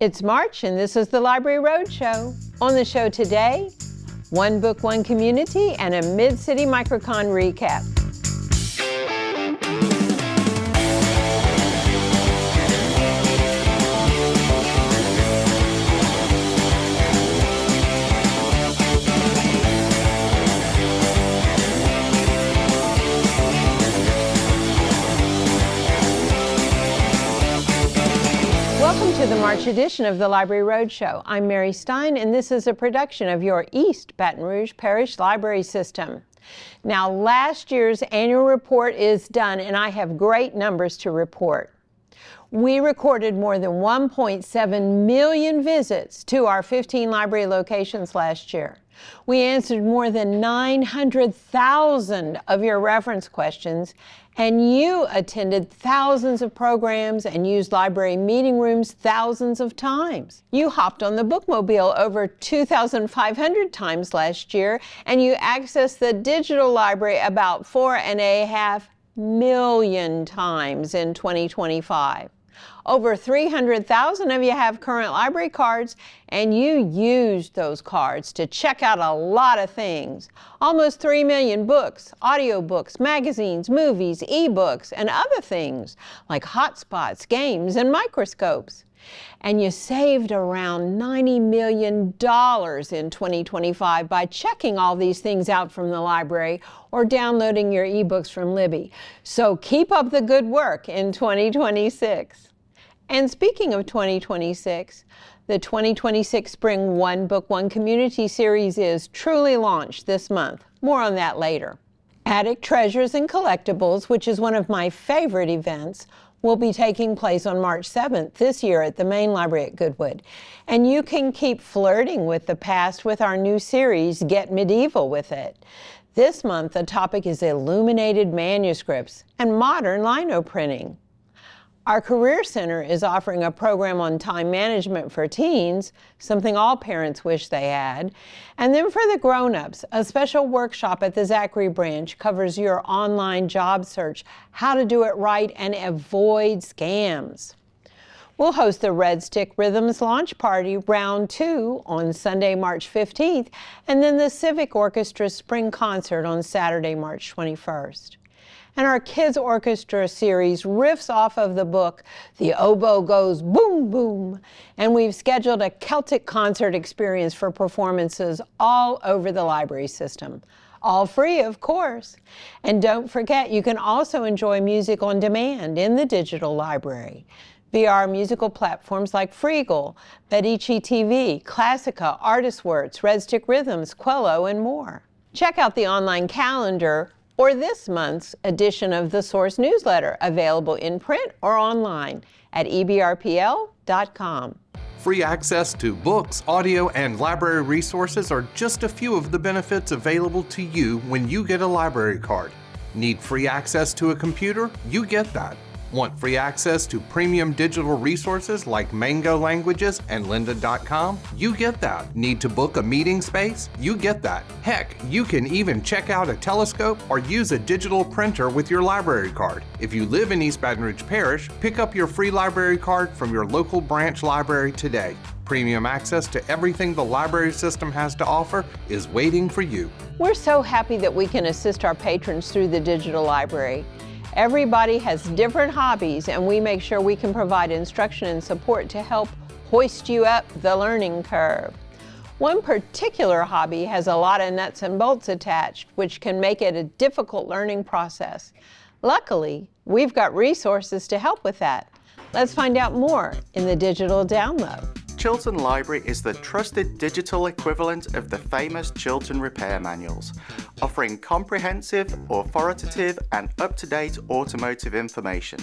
It's March and this is the Library Roadshow. On the show today, One Book, One Community and a Mid-City Microcon recap. Welcome to the March edition of the Library Roadshow. I'm Mary Stein, and this is a production of your East Baton Rouge Parish Library System. Now, last year's annual report is done, and I have great numbers to report. We recorded more than 1.7 million visits to our 15 library locations last year. We answered more than 900,000 of your reference questions, and you attended thousands of programs and used library meeting rooms thousands of times. You hopped on the bookmobile over 2,500 times last year, and you accessed the digital library about 4.5 million times in 2025. Over 300,000 of you have current library cards, and you used those cards to check out a lot of things. Almost 3 million books, audiobooks, magazines, movies, ebooks, and other things like hotspots, games, and microscopes. And you saved around $90 million in 2025 by checking all these things out from the library or downloading your ebooks from Libby. So keep up the good work in 2026. And speaking of 2026, the 2026 Spring One Book, One Community series is truly launched this month. More on that later. Attic Treasures and Collectibles, which is one of my favorite events, will be taking place on March 7th this year at the main library at Goodwood. And you can keep flirting with the past with our new series, Get Medieval with It. This month, the topic is illuminated manuscripts and modern lino printing. Our Career Center is offering a program on time management for teens, something all parents wish they had. And then for the grown-ups, a special workshop at the Zachary branch covers your online job search, how to do it right and avoid scams. We'll host the Red Stick Rhythms Launch Party Round 2 on Sunday, March 15th, and then the Civic Orchestra Spring Concert on Saturday, March 21st. And our Kids Orchestra series riffs off of the book, The Oboe Goes Boom Boom, and we've scheduled a Celtic concert experience for performances all over the library system. All free, of course. And don't forget, you can also enjoy music on demand in the digital library via our musical platforms like Freegal, Medici TV, Classica, ArtistWorks, Red Stick Rhythms, Quello, and more. Check out the online calendar or this month's edition of the Source newsletter, available in print or online at ebrpl.com. Free access to books, audio, and library resources are just a few of the benefits available to you when you get a library card. Need free access to a computer? You get that. Want free access to premium digital resources like Mango Languages and lynda.com? You get that. Need to book a meeting space? You get that. Heck, you can even check out a telescope or use a digital printer with your library card. If you live in East Baton Rouge Parish, pick up your free library card from your local branch library today. Premium access to everything the library system has to offer is waiting for you. We're so happy that we can assist our patrons through the digital library. Everybody has different hobbies, and we make sure we can provide instruction and support to help hoist you up the learning curve. One particular hobby has a lot of nuts and bolts attached, which can make it a difficult learning process. Luckily, we've got resources to help with that. Let's find out more in the digital download. Chilton Library is the trusted digital equivalent of the famous Chilton repair manuals, offering comprehensive, authoritative, and up-to-date automotive information.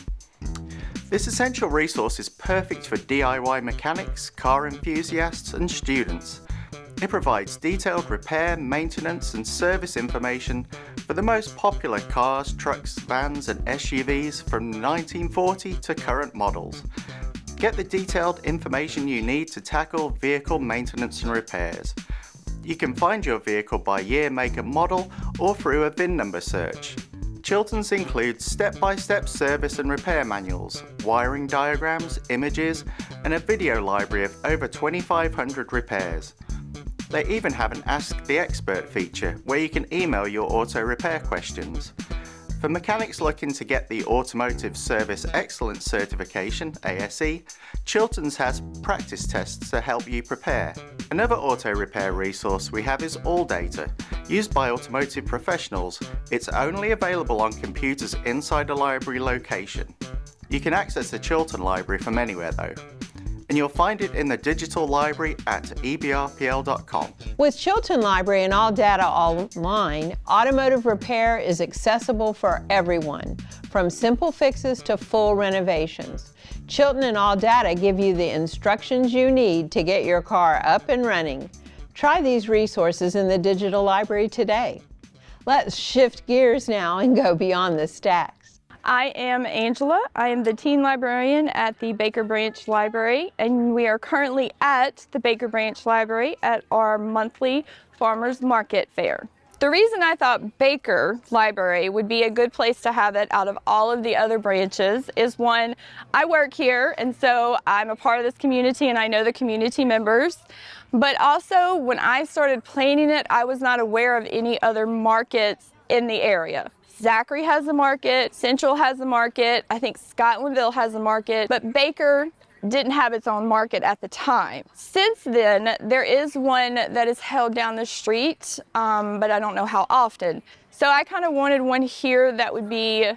This essential resource is perfect for DIY mechanics, car enthusiasts, and students. It provides detailed repair, maintenance, and service information for the most popular cars, trucks, vans, and SUVs from 1940 to current models. Get the detailed information you need to tackle vehicle maintenance and repairs. You can find your vehicle by year, make, and model, or through a VIN number search. Chilton's includes step-by-step service and repair manuals, wiring diagrams, images, and a video library of over 2,500 repairs. They even have an Ask the Expert feature where you can email your auto repair questions. For mechanics looking to get the Automotive Service Excellence Certification, ASE, Chilton's has practice tests to help you prepare. Another auto repair resource we have is AllData, used by automotive professionals. It's only available on computers inside a library location. You can access the Chilton Library from anywhere though. And you'll find it in the digital library at ebrpl.com. With Chilton Library and AllData online, automotive repair is accessible for everyone, from simple fixes to full renovations. Chilton and AllData give you the instructions you need to get your car up and running. Try these resources in the digital library today. Let's shift gears now and go beyond the stacks. I am Angela. I am the teen librarian at the Baker Branch Library, and we are currently at the Baker Branch Library at our monthly Farmers Market Fair. The reason I thought Baker Library would be a good place to have it out of all of the other branches is, one, I work here, and so I'm a part of this community and I know the community members. But also, when I started planning it, I was not aware of any other markets in the area. Zachary has a market, Central has a market, I think Scotlandville has a market, but Baker didn't have its own market at the time. Since then, there is one that is held down the street, but I don't know how often. So I kind of wanted one here that would be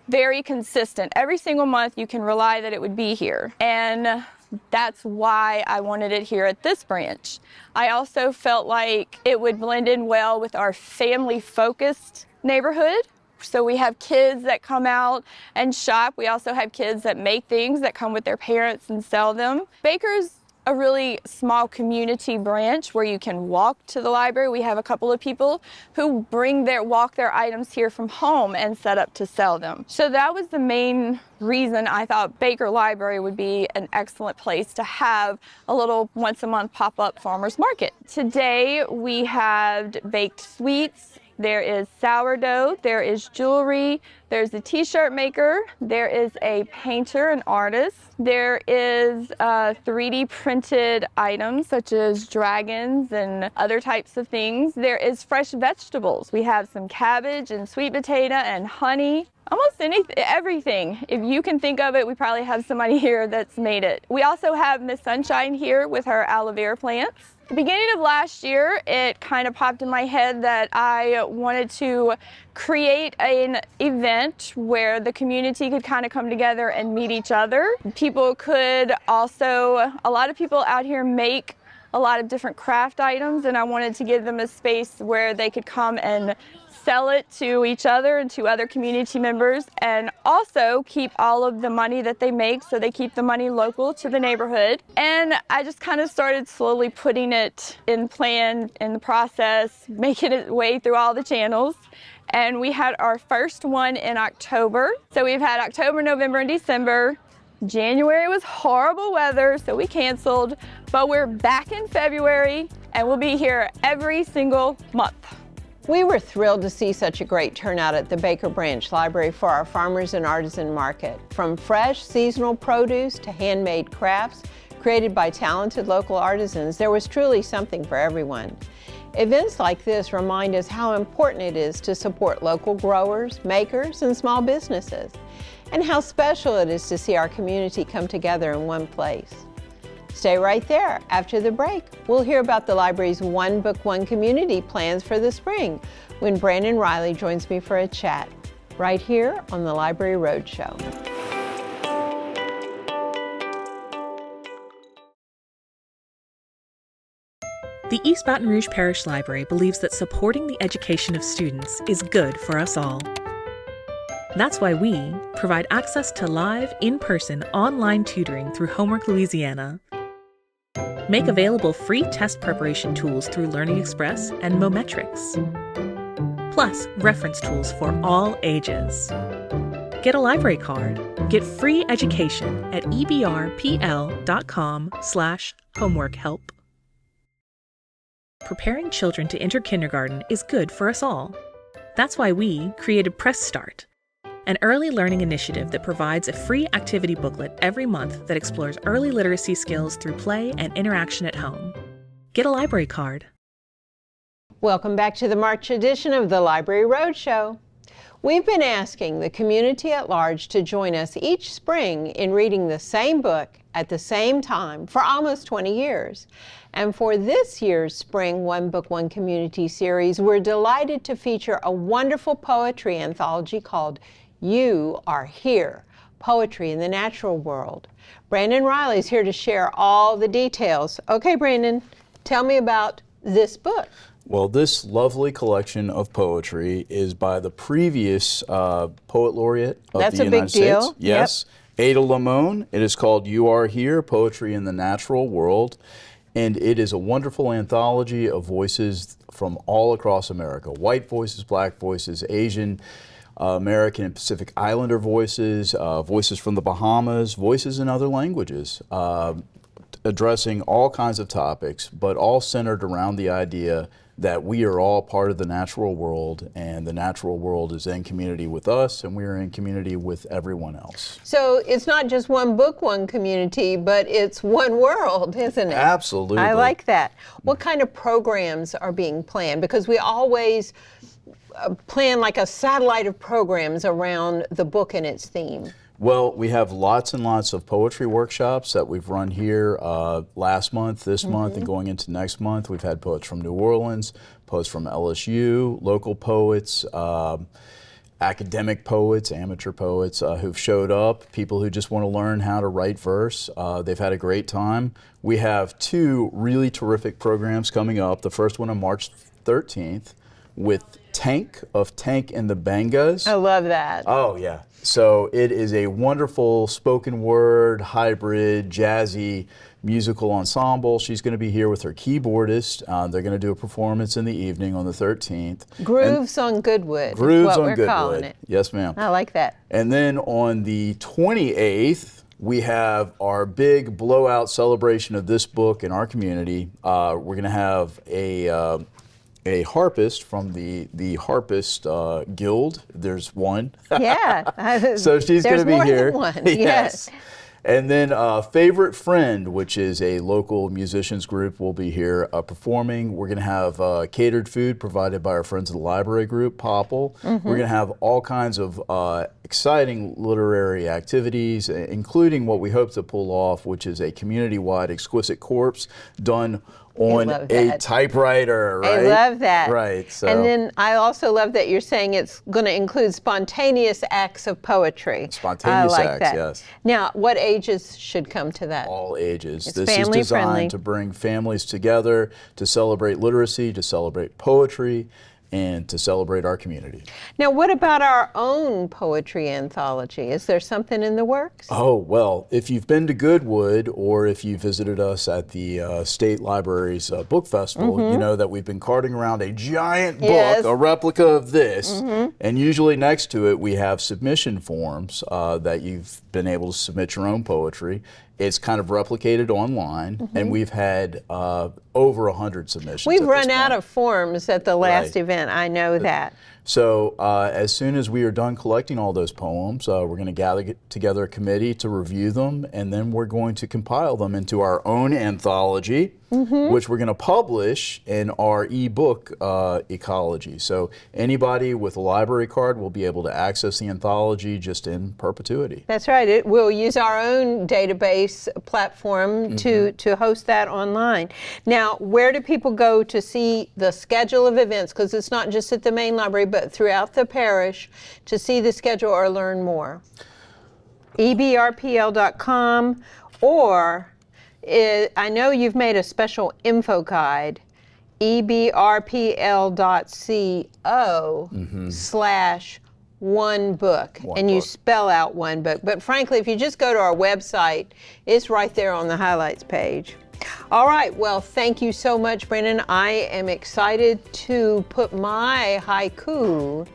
very consistent. Every single month you can rely that it would be here. And that's why I wanted it here at this branch. I also felt like it would blend in well with our family-focused neighborhood. So we have kids that come out and shop. We also have kids that make things that come with their parents and sell them. Baker's a really small community branch where you can walk to the library. We have a couple of people who walk their items here from home and set up to sell them. So that was the main reason I thought Baker Library would be an excellent place to have a little once a month pop-up farmers market. Today we have baked sweets. There is sourdough, there is jewelry, there's a t-shirt maker, there is a painter, an artist, there is 3D printed items such as dragons and other types of things. There is fresh vegetables. We have some cabbage and sweet potato and honey. Almost everything. If you can think of it, we probably have somebody here that's made it. We also have Miss Sunshine here with her aloe vera plants. At the beginning of last year, it kind of popped in my head that I wanted to create an event where the community could kind of come together and meet each other. People could also, a lot of people out here make a lot of different craft items, and I wanted to give them a space where they could come and sell it to each other and to other community members, and also keep all of the money that they make, so they keep the money local to the neighborhood. And I just kind of started slowly putting it in plan, in the process, making its way through all the channels. And we had our first one in October. So we've had October, November, and December. January was horrible weather, so we canceled, but we're back in February and we'll be here every single month. We were thrilled to see such a great turnout at the Baker Branch Library for our Farmers and Artisan Market. From fresh, seasonal produce to handmade crafts created by talented local artisans, there was truly something for everyone. Events like this remind us how important it is to support local growers, makers, and small businesses, and how special it is to see our community come together in one place. Stay right there. After the break, we'll hear about the library's One Book, One Community plans for the spring when Brandon Riley joins me for a chat, right here on the Library Roadshow. The East Baton Rouge Parish Library believes that supporting the education of students is good for us all. That's why we provide access to live, in-person, online tutoring through Homework Louisiana, make available free test preparation tools through Learning Express and Mometrics, plus reference tools for all ages. Get a library card. Get free education at ebrpl.com/homeworkhelp. Preparing children to enter kindergarten is good for us all. That's why we created Press Start, an early learning initiative that provides a free activity booklet every month that explores early literacy skills through play and interaction at home. Get a library card. Welcome back to the March edition of the Library Roadshow. We've been asking the community at large to join us each spring in reading the same book at the same time for almost 20 years. And for this year's Spring One Book, One Community series, we're delighted to feature a wonderful poetry anthology called You Are Here, Poetry in the Natural World. Brandon Riley's here to share all the details. Okay, Brandon, tell me about this book. Well, this lovely collection of poetry is by the previous Poet Laureate of That's the a United big deal. States. Yes, Ada Limon. It is called You Are Here, Poetry in the Natural World. And it is a wonderful anthology of voices from all across America. White voices, black voices, Asian, American and Pacific Islander voices, voices from the Bahamas, voices in other languages, addressing all kinds of topics, but all centered around the idea that we are all part of the natural world, and the natural world is in community with us, and we are in community with everyone else. So it's not just one book, one community, but it's one world, isn't it? Absolutely. I like that. What kind of programs are being planned? Because we always plan like a satellite of programs around the book and its theme. Well, we have lots and lots of poetry workshops that we've run here last month, this month, and going into next month. We've had poets from New Orleans, poets from LSU, local poets, academic poets, amateur poets who've showed up, people who just want to learn how to write verse. They've had a great time. We have two really terrific programs coming up. The first one on March 13th with Tank of Tank and the Bangas. I love that. Oh, yeah. So it is a wonderful spoken word, hybrid, jazzy musical ensemble. She's going to be here with her keyboardist. They're going to do a performance in the evening on the 13th. Grooves on Goodwood. Grooves is what on we're Goodwood. calling it. Yes, ma'am. I like that. And then on the 28th, we have our big blowout celebration of this book in our community. We're going to have a harpist from the Harpist Guild. There's one. Yeah. So she's going to be here. There's more than one. Yes. And then Favorite Friend, which is a local musicians group, will be here performing. We're going to have catered food provided by our friends of the library group, Popple. We're going to have all kinds of exciting literary activities, including what we hope to pull off, which is a community-wide exquisite corpse done on a typewriter, right? I love that. Right. So. And then I also love that you're saying it's going to include spontaneous acts of poetry. Spontaneous I like acts, that. yes. Now, what ages should come to that? All ages. It's this is family designed friendly. to bring families together, to celebrate literacy, to celebrate poetry, and to celebrate our community. Now, what about our own poetry anthology? Is there something in the works? Oh, well, if you've been to Goodwood or if you visited us at the State Library's Book Festival, you know that we've been carting around a giant book, a replica of this, and usually next to it we have submission forms that you've been able to submit your own poetry. It's kind of replicated online, and we've had over 100 submissions. We've run out of forms at the last event, I know that. So as soon as we are done collecting all those poems, we're going to gather together a committee to review them, and then we're going to compile them into our own anthology, which we're going to publish in our ebook ecology. So anybody with a library card will be able to access the anthology just in perpetuity. That's right. We'll use our own database platform to host that online. Now, where do people go to see the schedule of events? Because it's not just at the main library, but throughout the parish, to see the schedule or learn more. ebrpl.com, or I know you've made a special info guide, ebrpl.co/one book, and you spell out one book. But frankly, if you just go to our website, it's right there on the highlights page. All right, well, thank you so much, Brennan. I am excited to put my haiku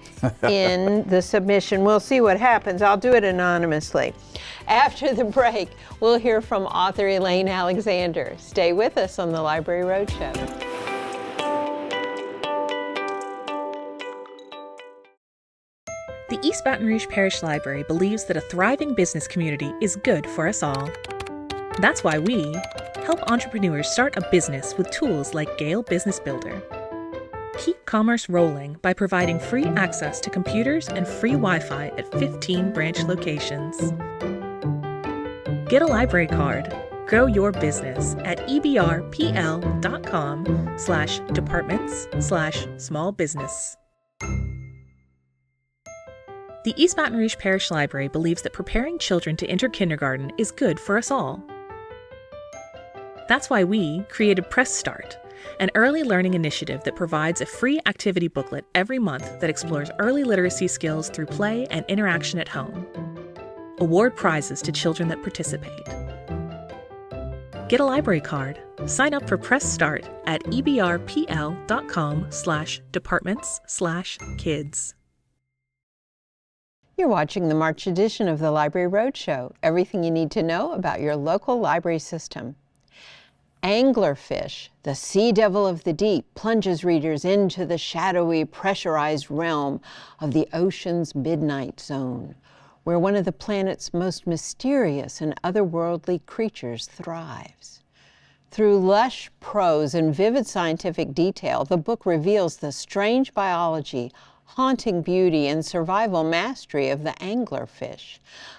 in the submission. We'll see what happens. I'll do it anonymously. After the break, we'll hear from author Elaine Alexander. Stay with us on the Library Roadshow. The East Baton Rouge Parish Library believes that a thriving business community is good for us all. That's why we help entrepreneurs start a business with tools like Gale Business Builder. Keep commerce rolling by providing free access to computers and free Wi-Fi at 15 branch locations. Get a library card. Grow your business at ebrpl.com/departments/small business. The East Baton Rouge Parish Library believes that preparing children to enter kindergarten is good for us all. That's why we created Press Start, an early learning initiative that provides a free activity booklet every month that explores early literacy skills through play and interaction at home. Award prizes to children that participate. Get a library card. Sign up for Press Start at ebrpl.com/departments/kids. You're watching the March edition of the Library Roadshow. Everything you need to know about your local library system. Anglerfish, the sea devil of the deep, plunges readers into the shadowy, pressurized realm of the ocean's midnight zone, where one of the planet's most mysterious and otherworldly creatures thrives. Through lush prose and vivid scientific detail, the book reveals the strange biology, haunting beauty, and survival mastery of the anglerfish,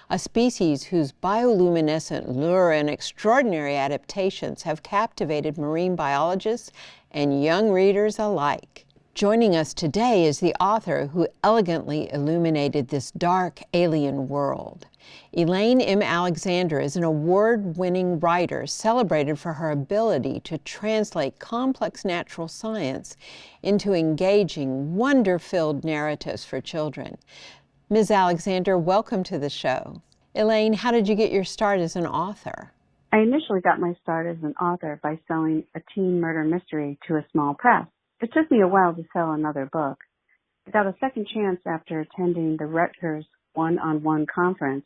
a species whose bioluminescent lure and extraordinary adaptations have captivated marine biologists and young readers alike. Joining us today is the author who elegantly illuminated this dark alien world. Elaine Alexander is an award-winning writer celebrated for her ability to translate complex natural science into engaging, wonder-filled narratives for children. Ms. Alexander, welcome to the show. Elaine, how did you get your start as an author? I initially got my start as an author by selling a teen murder mystery to a small press. It took me a while to sell another book. I got a second chance after attending the Rutgers one-on-one conference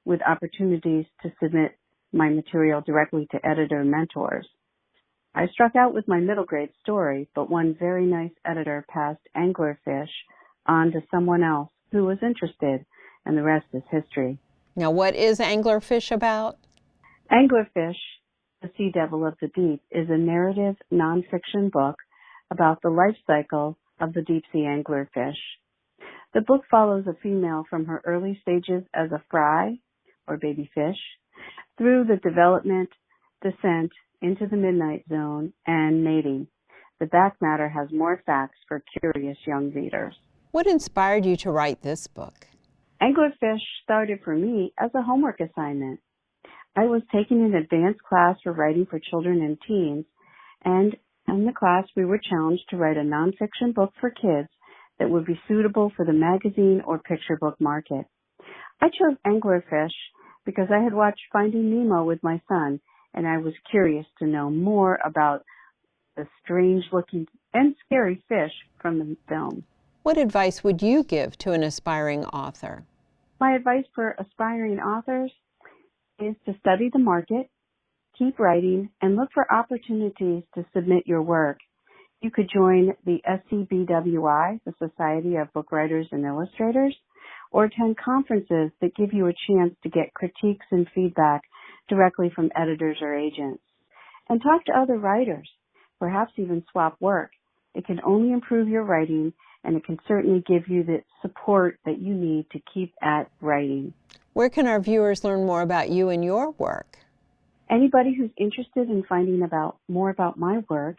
with opportunities to submit my material directly to editor mentors. I struck out with my middle grade story, but one very nice editor passed Anglerfish on to someone else who was interested, and the rest is history. Now, what is Anglerfish about? Anglerfish, the Sea Devil of the Deep, is a narrative nonfiction book about the life cycle of the deep-sea anglerfish. The book follows a female from her early stages as a fry, or baby fish, through the development, descent into the midnight zone, and mating. The back matter has more facts for curious young readers. What inspired you to write this book? Anglerfish started for me as a homework assignment. I was taking an advanced class for writing for children and teens, and in the class we were challenged to write a nonfiction book for kids that would be suitable for the magazine or picture book market. I chose Anglerfish because I had watched Finding Nemo with my son, and I was curious to know more about the strange-looking and scary fish from the film. What advice would you give to an aspiring author? My advice for aspiring authors is to study the market, keep writing, and look for opportunities to submit your work. You could join the SCBWI, the Society of Book Writers and Illustrators, or attend conferences that give you a chance to get critiques and feedback directly from editors or agents. And talk to other writers, perhaps even swap work. It can only improve your writing, and it can certainly give you the support that you need to keep at writing. Where can our viewers learn more about you and your work? Anybody who's interested in finding more about my work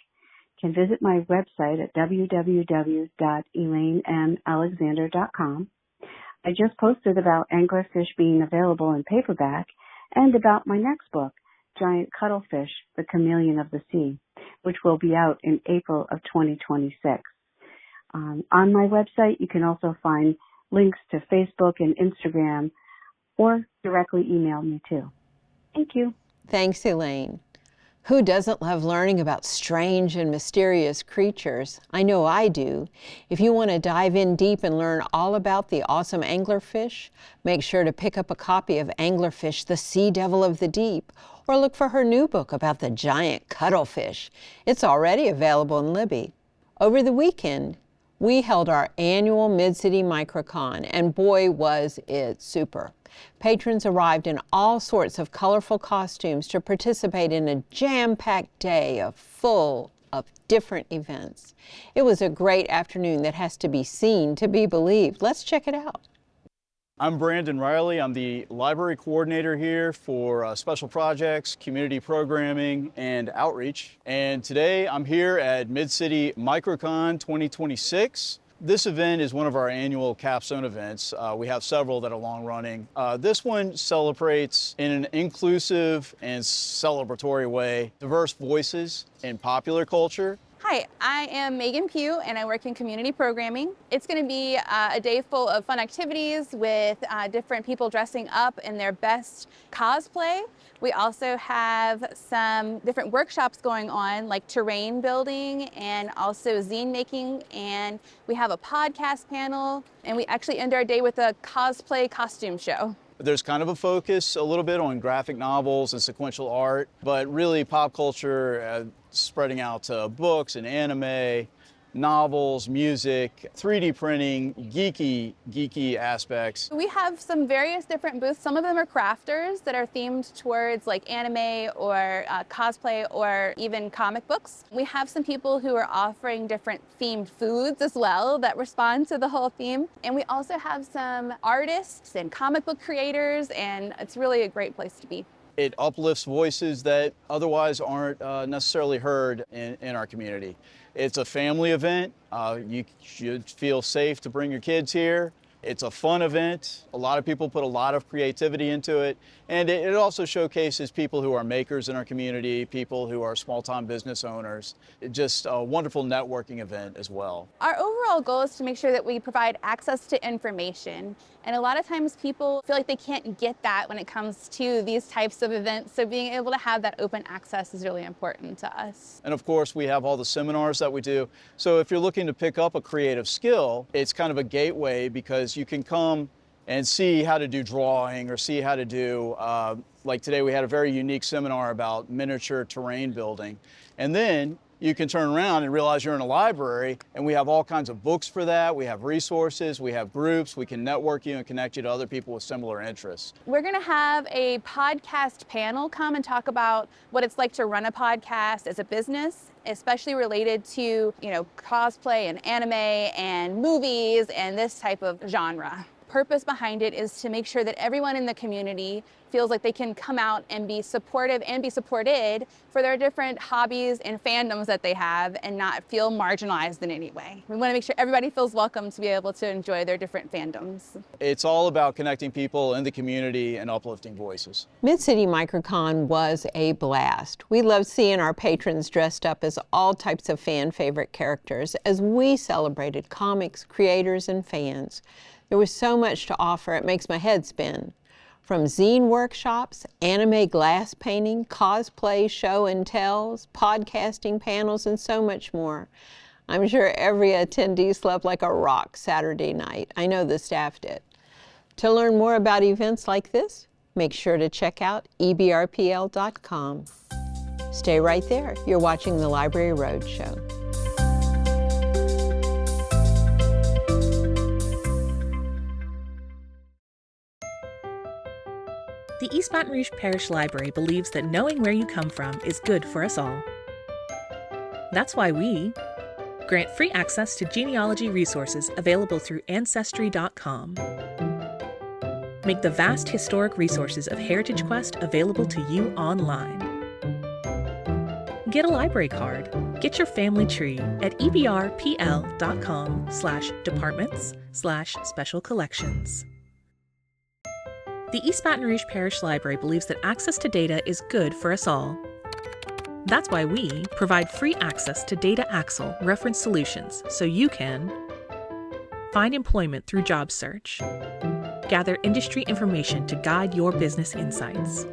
can visit my website at www.elainealexander.com. I just posted about anglerfish being available in paperback and about my next book, Giant Cuttlefish, The Chameleon of the Sea, which will be out in April of 2026. On my website, you can also find links to Facebook and Instagram, or directly email me too. Thank you. Thanks, Elaine. Who doesn't love learning about strange and mysterious creatures? I know I do. If you want to dive in deep and learn all about the awesome anglerfish, make sure to pick up a copy of Anglerfish, the Sea Devil of the Deep, or look for her new book about the giant cuttlefish. It's already available in Libby. Over the weekend, We held our annual Mid-City Microcon, and boy was it super. Patrons arrived in all sorts of colorful costumes to participate in a jam-packed day full of different events. It was a great afternoon that has to be seen to be believed. Let's check it out. I'm Brandon Riley. I'm the library coordinator here for special projects, community programming, and outreach. And today I'm here at Mid-City Microcon 2026. This event is one of our annual capstone events. We have several that are long running. This one celebrates in an inclusive and celebratory way diverse voices in popular culture. Hi, I am Megan Pugh and I work in community programming. It's going to be a day full of fun activities with different people dressing up in their best cosplay. We also have some different workshops going on like terrain building and also zine making, and we have a podcast panel, and we actually end our day with a cosplay costume show. There's kind of a focus a little bit on graphic novels and sequential art, but really pop culture spreading out to books and anime, novels, music, 3D printing, geeky aspects. We have some various different booths. Some of them are crafters that are themed towards like anime or cosplay or even comic books. We have some people who are offering different themed foods as well that respond to the whole theme. And we also have some artists and comic book creators, and it's really a great place to be. It uplifts voices that otherwise aren't necessarily heard in our community. It's a family event. You should feel safe to bring your kids here. It's a fun event. A lot of people put a lot of creativity into it. And it also showcases people who are makers in our community, people who are small-time business owners. It's just a wonderful networking event as well. Our overall goal is to make sure that we provide access to information. And a lot of times people feel like they can't get that when it comes to these types of events. So being able to have that open access is really important to us. And of course, we have all the seminars that we do. So if you're looking to pick up a creative skill, it's kind of a gateway because you can come and see how to do drawing or see how to do, like today we had a very unique seminar about miniature terrain building. And then you can turn around and realize you're in a library, and we have all kinds of books for that. We have resources, we have groups, we can network you and connect you to other people with similar interests. We're going to have a podcast panel come and talk about what it's like to run a podcast as a business, especially related to, cosplay and anime and movies and this type of genre. Purpose behind it is to make sure that everyone in the community feels like they can come out and be supportive and be supported for their different hobbies and fandoms that they have and not feel marginalized in any way. We want to make sure everybody feels welcome to be able to enjoy their different fandoms. It's all about connecting people in the community and uplifting voices. Mid-City Microcon was a blast. We loved seeing our patrons dressed up as all types of fan favorite characters as we celebrated comics, creators, and fans. There was so much to offer, it makes my head spin. From zine workshops, anime glass painting, cosplay show and tells, podcasting panels, and so much more. I'm sure every attendee slept like a rock Saturday night. I know the staff did. To learn more about events like this, make sure to check out ebrpl.com. Stay right there. You're watching the Library Roadshow. The East Baton Rouge Parish Library believes that knowing where you come from is good for us all. That's why we grant free access to genealogy resources available through Ancestry.com. Make the vast historic resources of Heritage Quest available to you online. Get a library card. Get your family tree at ebrpl.com/departments/special collections. The East Baton Rouge Parish Library believes that access to data is good for us all. That's why we provide free access to Data Axle reference solutions so you can find employment through job search, gather industry information to guide your business insights,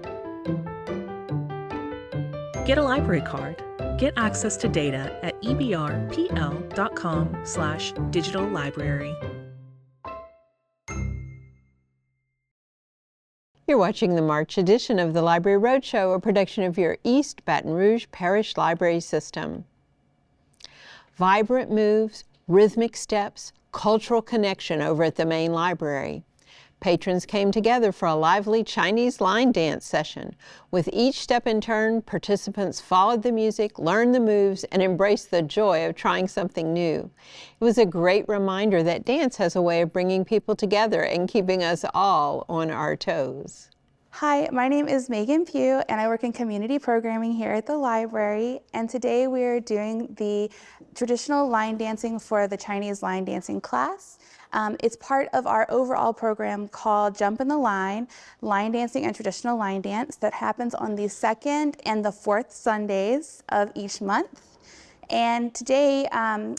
get a library card, get access to data at ebrpl.com/digital library. You're watching the March edition of the Library Roadshow, a production of your East Baton Rouge Parish Library System. Vibrant moves, rhythmic steps, cultural connection over at the main library. Patrons came together for a lively Chinese line dance session. With each step in turn, participants followed the music, learned the moves, and embraced the joy of trying something new. It was a great reminder that dance has a way of bringing people together and keeping us all on our toes. Hi, my name is Megan Pugh, and I work in community programming here at the library. And today we are doing the traditional line dancing for the Chinese line dancing class. It's part of our overall program called Jump in the Line Dancing and Traditional Line Dance that happens on the 2nd and the 4th Sundays of each month. And today I'm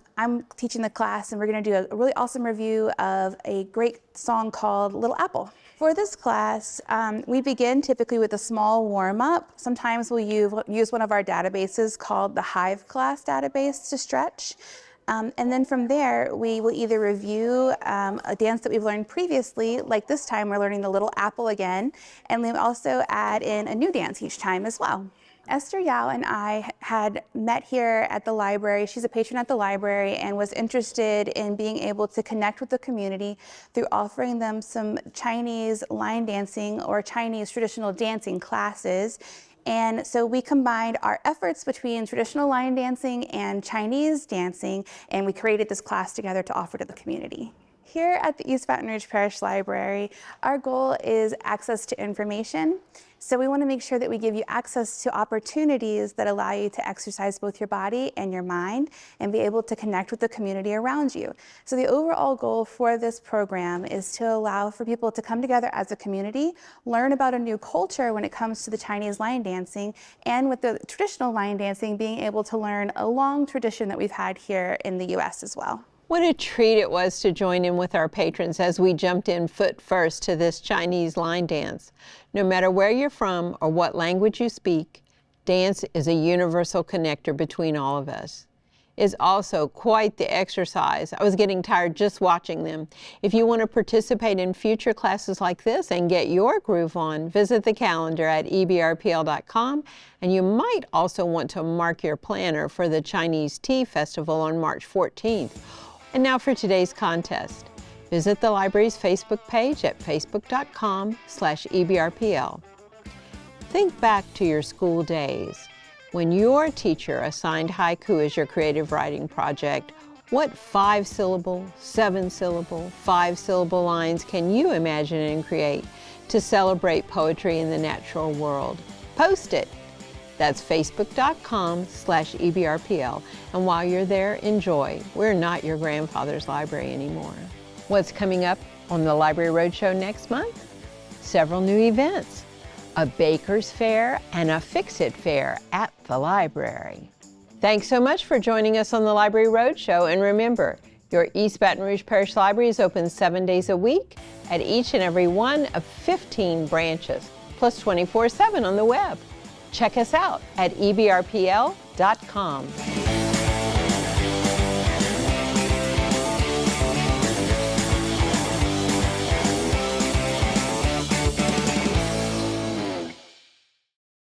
teaching the class, and we're going to do a really awesome review of a great song called Little Apple. For this class, we begin typically with a small warm-up. Sometimes we'll use one of our databases called the Hive class database to stretch. And then from there, we will either review a dance that we've learned previously, like this time we're learning the Little Apple again, and we also add in a new dance each time as well. Esther Yao and I had met here at the library. She's a patron at the library and was interested in being able to connect with the community through offering them some Chinese line dancing or Chinese traditional dancing classes. And so we combined our efforts between traditional line dancing and Chinese dancing, and we created this class together to offer to the community. Here at the East Baton Rouge Parish Library, our goal is access to information. So we want to make sure that we give you access to opportunities that allow you to exercise both your body and your mind and be able to connect with the community around you. So the overall goal for this program is to allow for people to come together as a community, learn about a new culture when it comes to the Chinese line dancing, and with the traditional line dancing, being able to learn a long tradition that we've had here in the U.S. as well. What a treat it was to join in with our patrons as we jumped in foot first to this Chinese line dance. No matter where you're from or what language you speak, dance is a universal connector between all of us. It's also quite the exercise. I was getting tired just watching them. If you want to participate in future classes like this and get your groove on, visit the calendar at ebrpl.com, and you might also want to mark your planner for the Chinese Tea Festival on March 14th. And now for today's contest. Visit the library's Facebook page at facebook.com/ebrpl. Think back to your school days. When your teacher assigned haiku as your creative writing project, what 5-syllable, 7-syllable, 5-syllable lines can you imagine and create to celebrate poetry in the natural world? Post it. That's facebook.com/ebrpl. And while you're there, enjoy. We're not your grandfather's library anymore. What's coming up on the Library Roadshow next month? Several new events, a Baker's Fair and a Fix-It Fair at the library. Thanks so much for joining us on the Library Roadshow. And remember, your East Baton Rouge Parish Library is open 7 days a week at each and every one of 15 branches, plus 24/7 on the web. Check us out at ebrpl.com.